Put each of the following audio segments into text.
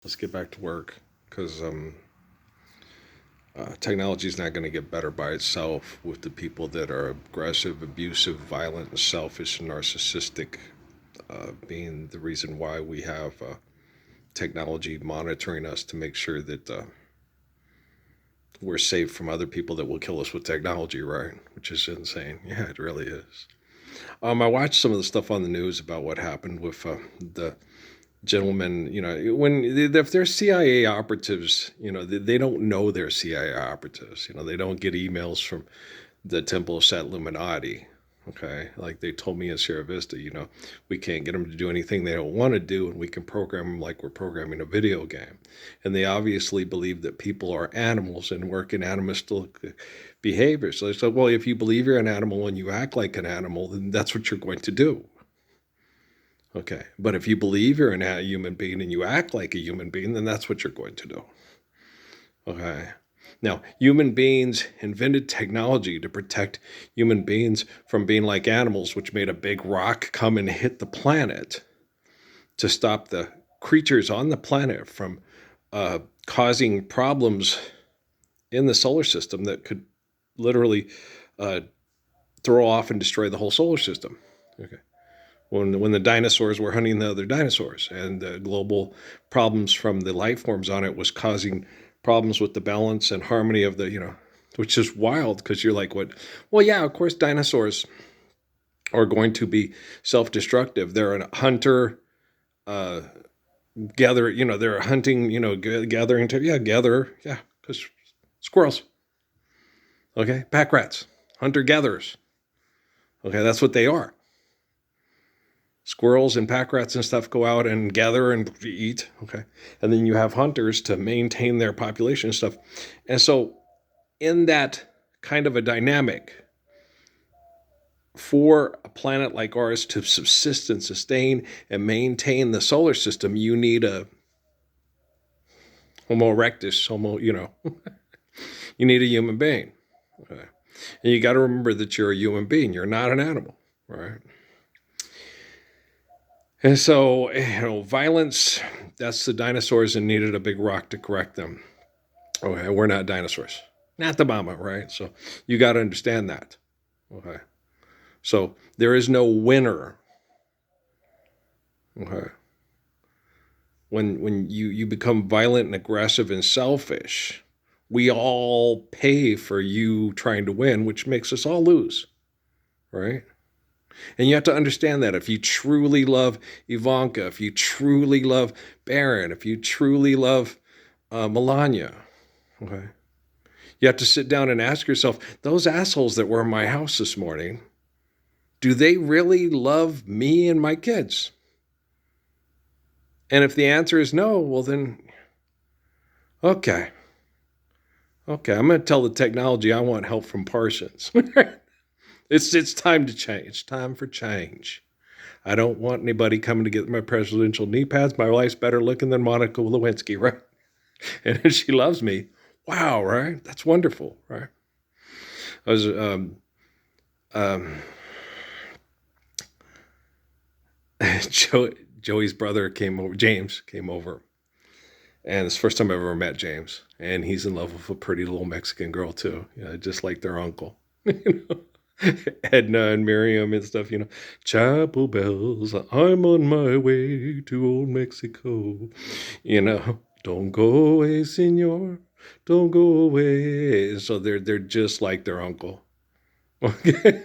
Let's get back to work because technology is not going to get better by itself with the people that are aggressive, abusive, violent, and selfish and narcissistic being the reason why we have technology monitoring us to make sure that we're safe from other people that will kill us with technology, right? Which is insane. Yeah, it really is. I watched some of the stuff on the news about what happened with the gentlemen. If they're CIA operatives, they don't know they're CIA operatives. They don't get emails from the Temple of Set Illuminati. Okay, like they told me in Sierra Vista, we can't get them to do anything they don't want to do, and we can program them like we're programming a video game. And they obviously believe that people are animals and work in animalistic behavior. So they said, well, if you believe you're an animal and you act like an animal, then that's what you're going to do. Okay, but if you believe you're a human being and you act like a human being, then that's what you're going to do. Okay. Now, human beings invented technology to protect human beings from being like animals, which made a big rock come and hit the planet to stop the creatures on the planet from causing problems in the solar system that could literally throw off and destroy the whole solar system. Okay. When the dinosaurs were hunting the other dinosaurs, and the global problems from the life forms on it was causing problems with the balance and harmony of which is wild because you're like, what? Well, yeah, of course, dinosaurs are going to be self-destructive. They're a hunter, gather, they're hunting, gathering to, gather, because squirrels, okay, pack rats, hunter-gatherers, okay, that's what they are. Squirrels and pack rats and stuff go out and gather and eat, okay? And then you have hunters to maintain their population and stuff. And so in that kind of a dynamic, for a planet like ours to subsist and sustain and maintain the solar system, you need a Homo erectus, you need a human being. Okay? And you got to remember that you're a human being. You're not an animal, right? And so, violence, that's the dinosaurs and needed a big rock to correct them. Okay, we're not dinosaurs. Not the mama, right? So you got to understand that. Okay. So there is no winner. Okay. When you become violent and aggressive and selfish, we all pay for you trying to win, which makes us all lose. Right? And you have to understand that if you truly love Ivanka, if you truly love Barron, if you truly love Melania, okay, you have to sit down and ask yourself, those assholes that were in my house this morning, do they really love me and my kids? And if the answer is no, well then, okay, I'm going to tell the technology I want help from Parsons. It's time to change. It's time for change. I don't want anybody coming to get my presidential knee pads. My wife's better looking than Monica Lewinsky, right? And if she loves me, wow, right? That's wonderful, right? I was Joey's brother came over. James came over, and it's the first time I ever met James. And he's in love with a pretty little Mexican girl too, just like their uncle. Edna and Miriam and stuff, chapel bells, I'm on my way to old Mexico, don't go away, senor, don't go away. So they're just like their uncle. Okay.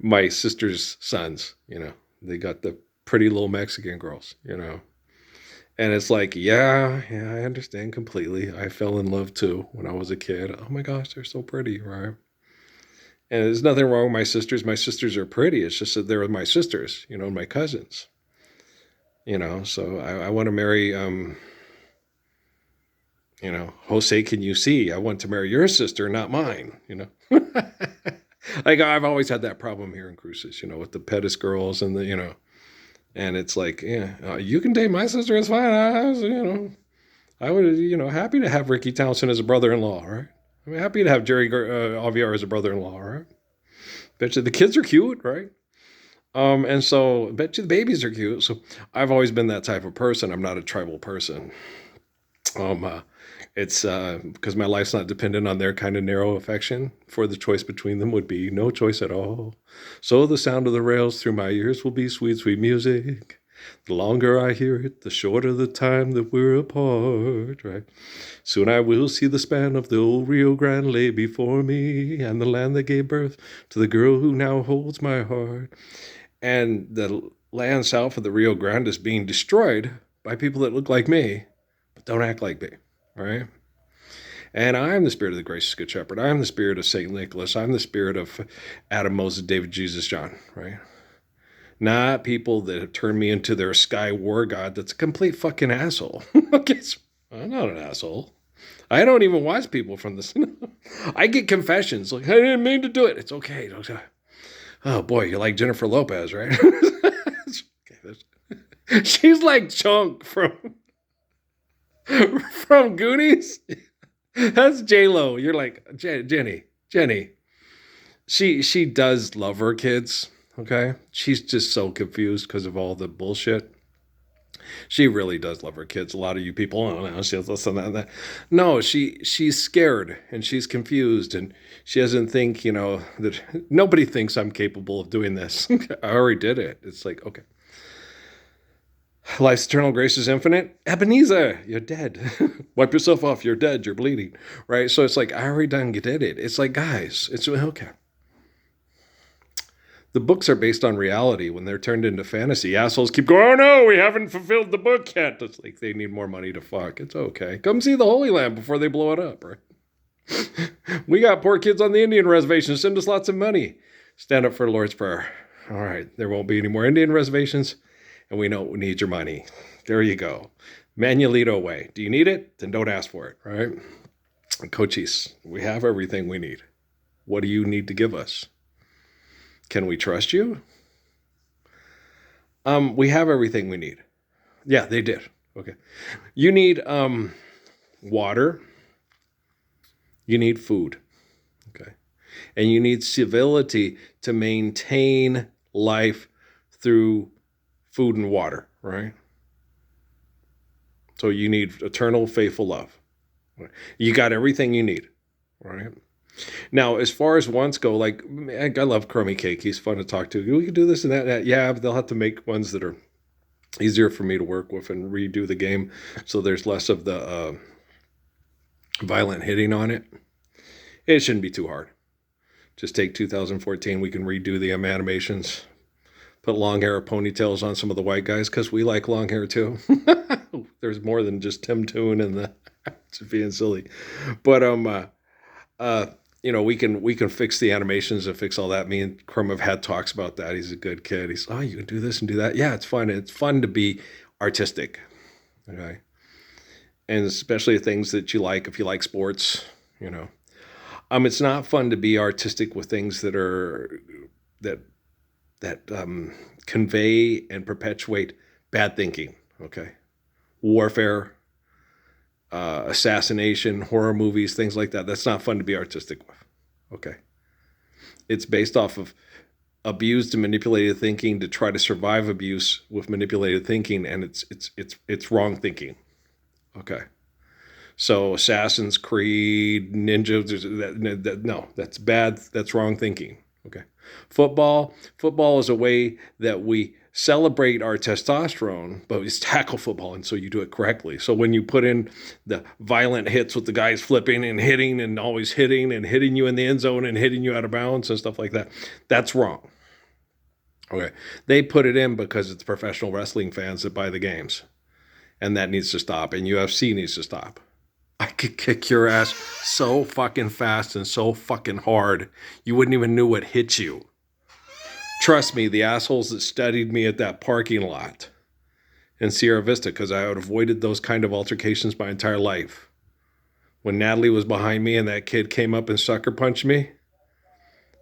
My sister's sons, they got the pretty little Mexican girls, and it's like, yeah, I understand completely. I fell in love too when I was a kid. Oh my gosh, they're so pretty, right? And there's nothing wrong with my sisters. My sisters are pretty. It's just that they're my sisters, my cousins. So I want to marry, Jose, can you see? I want to marry your sister, not mine, Like I've always had that problem here in Cruces, with the Pettis girls and and it's like, yeah, you can date my sister. It's fine. I would, happy to have Ricky Townsend as a brother-in-law, right? I'm happy to have Jerry Aviar as a brother-in-law, right? Bet you the kids are cute, right? And so I bet you the babies are cute. So I've always been that type of person. I'm not a tribal person. Um, uh, it's because my life's not dependent on their kind of narrow affection. For the choice between them would be no choice at all. So the sound of the rails through my ears will be sweet, sweet music. The longer I hear it, the shorter the time that we're apart, right? Soon I will see the span of the old Rio Grande lay before me, and the land that gave birth to the girl who now holds my heart. And the land south of the Rio Grande is being destroyed by people that look like me, but don't act like me, right? And I am the spirit of the gracious good shepherd. I am the spirit of St. Nicholas. I'm the spirit of Adam, Moses, David, Jesus, John, right? Not people that have turned me into their sky war god that's a complete fucking asshole. Okay, I'm not an asshole. I don't even watch people from this. I get confessions like, I didn't mean to do it. It's okay. Oh boy, you're like Jennifer Lopez, right? She's like Chunk from Goonies. That's J-Lo. You're like Jenny. She does love her kids. Okay, she's just so confused because of all the bullshit. She really does love her kids. A lot of you people, oh no, she has this and that. No, she's scared and she's confused and she doesn't think, that nobody thinks I'm capable of doing this. I already did it. It's like, okay. Life's eternal grace is infinite. Ebenezer, you're dead. Wipe yourself off. You're dead. You're bleeding. Right? So it's like, I already did it. It's like, guys, it's okay. The books are based on reality. When they're turned into fantasy, assholes keep going, oh no, we haven't fulfilled the book yet. It's like they need more money to fuck. It's okay. Come see the Holy Land before they blow it up, right? We got poor kids on the Indian reservation. Send us lots of money. Stand up for the Lord's Prayer. All right, there won't be any more Indian reservations, and we know we need your money. There you go. Manuelito way. Do you need it? Then don't ask for it, right? Cochise, we have everything we need. What do you need to give us? Can we trust you? We have everything we need. Yeah, they did. Okay. You need water. You need food. Okay. And you need civility to maintain life through food and water, right? So you need eternal, faithful love. You got everything you need, right? Now, as far as wants go, like, I love Crummy Cake. He's fun to talk to. We can do this and that. Yeah, but they'll have to make ones that are easier for me to work with and redo the game so there's less of the violent hitting on it. It shouldn't be too hard. Just take 2014. We can redo the animations. Put long hair or ponytails on some of the white guys because we like long hair too. There's more than just Tim Toon and the just being silly. But we can fix the animations and fix all that. Me and Crum have had talks about that. He's a good kid. He's, oh, you can do this and do that. Yeah, it's fun. It's fun to be artistic. Okay. And especially things that you like, if you like sports, it's not fun to be artistic with things that are, that convey and perpetuate bad thinking. Okay. Warfare, assassination, horror movies, things like that. That's not fun to be artistic with. Okay. It's based off of abused and manipulated thinking to try to survive abuse with manipulated thinking, and it's wrong thinking. Okay. So Assassin's Creed, Ninja, no, that's bad. That's wrong thinking. Okay. Football is a way that we celebrate our testosterone, but it's tackle football, and so you do it correctly. So when you put in the violent hits with the guys flipping and hitting and always hitting and hitting you in the end zone and hitting you out of bounds and stuff like that, that's wrong. Okay. They put it in because it's professional wrestling fans that buy the games, and that needs to stop, and UFC needs to stop. I could kick your ass so fucking fast and so fucking hard, you wouldn't even know what hit you. Trust me, the assholes that studied me at that parking lot in Sierra Vista, because I had avoided those kind of altercations my entire life. When Natalie was behind me and that kid came up and sucker punched me,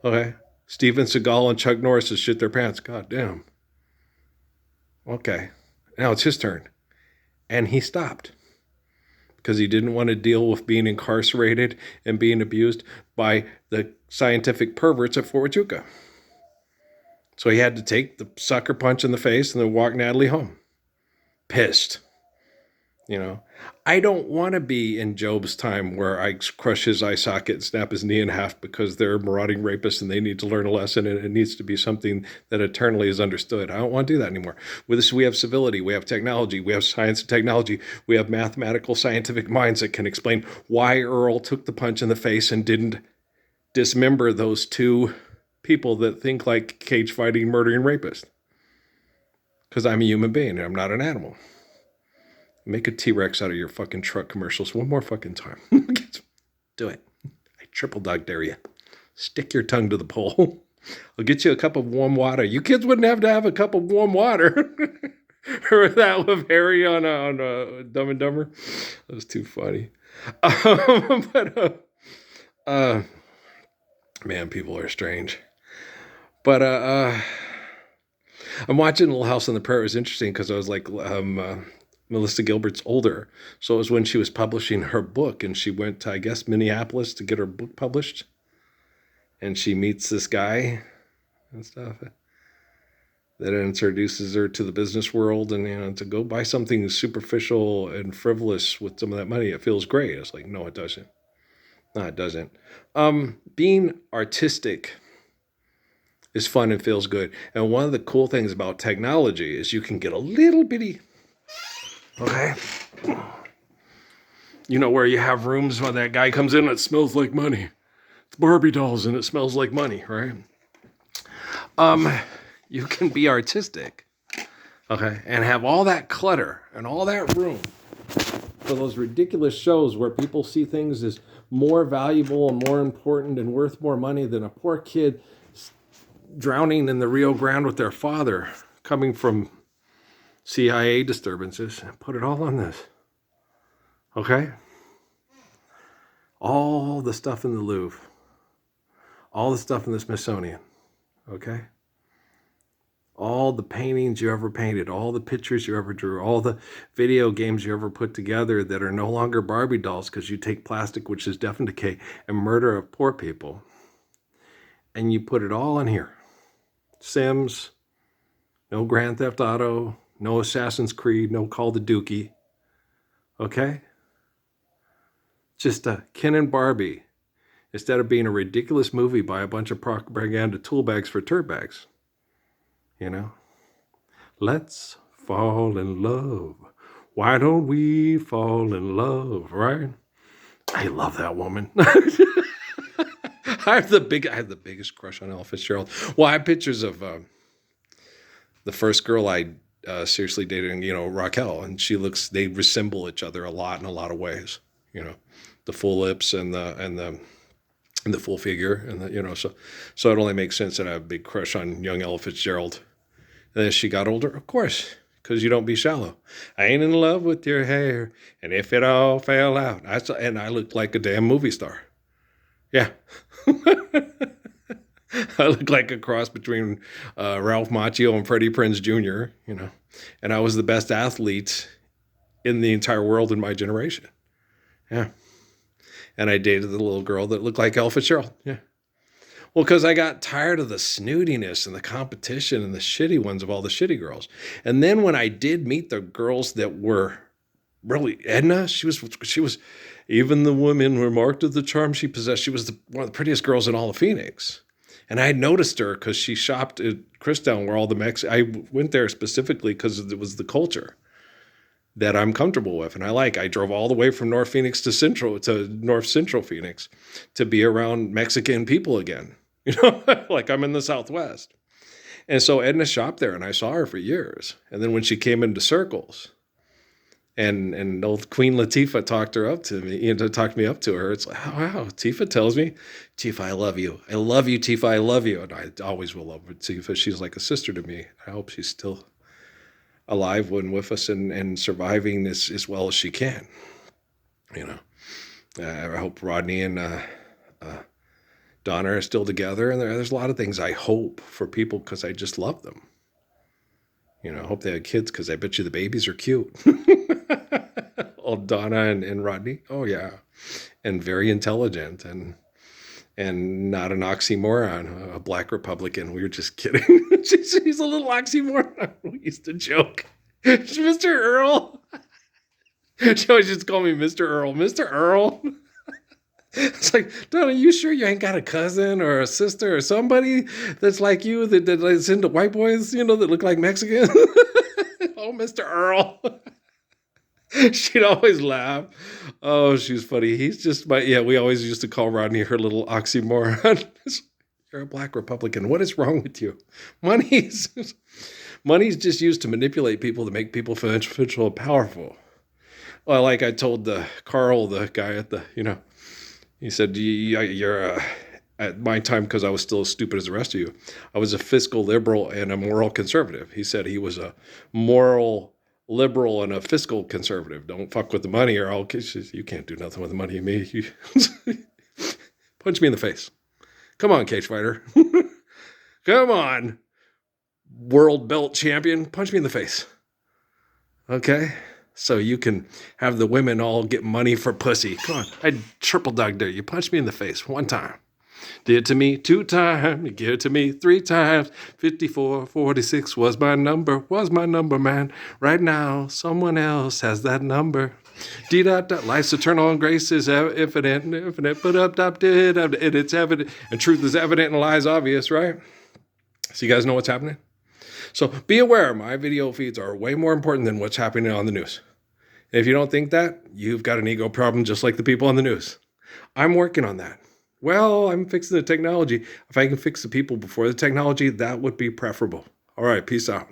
okay, Steven Seagal and Chuck Norris just shit their pants. God damn. Okay, now it's his turn. And he stopped. Because he didn't want to deal with being incarcerated and being abused by the scientific perverts at Fort Huachuca. So he had to take the sucker punch in the face and then walk Natalie home. Pissed. You know, I don't want to be in Job's time where I crush his eye socket and snap his knee in half because they're marauding rapists and they need to learn a lesson and it needs to be something that eternally is understood. I don't want to do that anymore. With this, we have civility, we have technology, we have science and technology, we have mathematical, scientific minds that can explain why Earl took the punch in the face and didn't dismember those two people that think like cage fighting, murdering rapists. Because I'm a human being and I'm not an animal. Make a T-Rex out of your fucking truck commercials one more fucking time. Do it. I triple dog dare you. Stick your tongue to the pole. I'll get you a cup of warm water. You kids wouldn't have to have a cup of warm water. Remember that with Harry on Dumb and Dumber? That was too funny. Man, people are strange. But I'm watching Little House on the Prairie. It was interesting because I was like, Melissa Gilbert's older. So it was when she was publishing her book and she went to, I guess, Minneapolis to get her book published. And she meets this guy and stuff that introduces her to the business world. And, you know, to go buy something superficial and frivolous with some of that money, it feels great. It's like, no, it doesn't. No, it doesn't. Being artistic is fun and feels good. And one of the cool things about technology is you can get a little bitty, okay? You know, where you have rooms when that guy comes in, it smells like money. It's Barbie dolls and it smells like money, right? You can be artistic, okay? And have all that clutter and all that room for those ridiculous shows where people see things as more valuable and more important and worth more money than a poor kid drowning in the Rio Grande with their father coming from CIA disturbances. Put it all on this. Okay? All the stuff in the Louvre. All the stuff in the Smithsonian. Okay? All the paintings you ever painted, all the pictures you ever drew, all the video games you ever put together that are no longer Barbie dolls because you take plastic, which is death and decay, and murder of poor people, and you put it all in here. Sims, no Grand Theft Auto, no Assassin's Creed, no Call of Duty. Okay? Just a Ken and Barbie instead of being a ridiculous movie by a bunch of propaganda tool bags for turd bags. You know? Let's fall in love. Why don't we fall in love, right? I love that woman. I have the biggest crush on Ella Fitzgerald. Well, I have pictures of the first girl I seriously dated, you know, Raquel, and they resemble each other a lot in a lot of ways. You know, the full lips and the full figure, and you know, so it only makes sense that I have a big crush on young Ella Fitzgerald. And as she got older, of course, because you don't be shallow. I ain't in love with your hair, and if it all fell out, I looked like a damn movie star. Yeah. I look like a cross between Ralph Macchio and Freddie Prinze Jr., you know, and I was the best athlete in the entire world in my generation. Yeah. And I dated the little girl that looked like Ella Fitzgerald. Yeah. Well, because I got tired of the snootiness and the competition and the shitty ones of all the shitty girls. And then when I did meet the girls that were really Edna, she was even the women were marked of the charm she possessed. She was one of the prettiest girls in all of Phoenix. And I had noticed her because she shopped at Christown where all the I went there specifically because it was the culture that I'm comfortable with. And I drove all the way from North Central Phoenix to be around Mexican people again. You know, like I'm in the Southwest. And so Edna shopped there and I saw her for years. And then when she came into circles and old Queen Latifah talked me up to her, it's like, oh, wow, Tifa tells me, Tifa, I love you. I love you, Tifa, I love you. And I always will love Tifa. She's like a sister to me. I hope she's still alive and with us and surviving as well as she can. You know, I hope Rodney and Donna are still together, and there's a lot of things I hope for people because I just love them. You know, I hope they have kids because I bet you the babies are cute. Old Donna and Rodney, oh yeah, and very intelligent, and and not an oxymoron, a black Republican. We were just kidding. He's a little oxymoron. We used to joke. Mr. Earl. She always just call me Mr. Earl. Mr. Earl. It's like, Don, are you sure you ain't got a cousin or a sister or somebody that's like you that's into white boys, that look like Mexicans? Oh, Mr. Earl. She'd always laugh. Oh, she's funny. He's just we always used to call Rodney her little oxymoron. You're a black Republican. What is wrong with you? Money's money's just used to manipulate people to make people feel powerful. Well, like I told Carl, the guy at he said, you're at my time, because I was still as stupid as the rest of you, I was a fiscal liberal and a moral conservative. He said he was a moral liberal and a fiscal conservative. Don't fuck with the money or you can't do nothing with the money. Punch me in the face. Come on, cage fighter. Come on, world belt champion. Punch me in the face. Okay? So you can have the women all get money for pussy. Come on. I triple dog dare you. Punch me in the face one time. Did it to me 2 times. You give it to me 3 times. 54, 46 was my number, man. Right now, someone else has that number. Life's eternal and grace is infinite. But and it's evident. And truth is evident and lies obvious, right? So you guys know what's happening? So be aware, my video feeds are way more important than what's happening on the news. And if you don't think that, you've got an ego problem just like the people on the news. I'm working on that. Well, I'm fixing the technology. If I can fix the people before the technology, that would be preferable. All right, peace out.